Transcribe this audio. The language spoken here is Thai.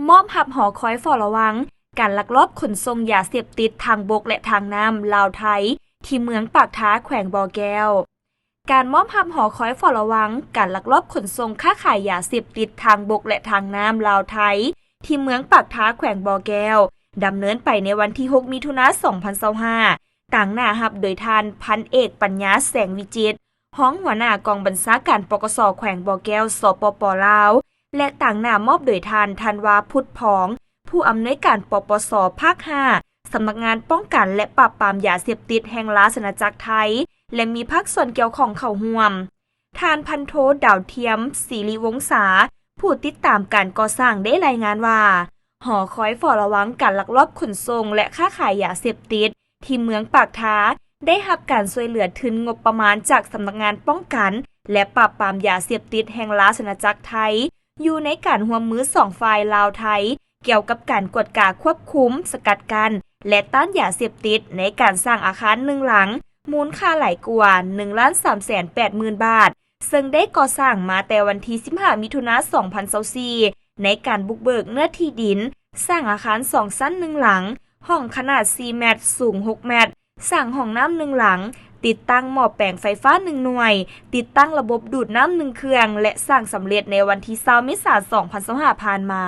มอบหับหอคอยเฝ้าระวังการลักลอบขนส่งยาเสพติดทางบกและทางน้ำลาวไทยที่เมืองปากท้าแขวงบ่อแก้วการมอบหับหอคอยเฝ้าระวังการลักลอบขนส่งค้าขายยาเสพติดทางบกและทางน้ำลาวไทยที่เมืองปากท้าแขวงบ่อแก้วดำเนินไปในวันที่6มิถุนายน2025ต่างหน้าหับโดยท่านพันเอกปัญญาแสงวิจิตรห้องหัวหน้ากองบัญชาการปกส.แขวงบ่อแก้วสปป.ลาวและต่างหน้ามอบโดยท่านธันวาพุทธผองผู้อำนวยการปปส.ภาค5สำนักงานป้องกันและปราบปรามยาเสพติดแห่งราชอาณาจักรไทยและมีภาคส่วนเกี่ยวข้องเข้าร่วมท่านพันโทดาวเทียมศิริวงศาผู้ติดตามการก่อสร้างได้รายงานว่าหอคอยเฝ้าระวังการลักลอบขนส่งและค้าขายยาเสพติดที่เมืองปากท้าได้รับการช่วยเหลือทุนงบประมาณจากสำนักงานป้องกันและปราบปรามยาเสพติดแห่งราชอาณาจักรไทยอยู่ในการร่วมมือ2ฝ่ายลาวไทยเกี่ยวกับการกวดกาควบคุมสกัดกั้นและต้านยาเสพติดในการสร้างอาคาร1หลังมูลค่าหลายกว่า 1,380,000 บาทซึ่งได้ก่อสร้างมาแต่วันที่15มิถุนายน2024ในการบุกเบิกเนื้อที่ดินสร้างอาคาร2ชั้น1หลังห้องขนาด4เมตรสูง6เมตรสร้างห้องน้ำ1หลังติดตั้งหม้อแปลงไฟฟ้า1หน่วยติดตั้งระบบดูดน้ำ1เครื่องและสร้างสำเร็จในวันที่20เมษายน2025ผ่านมา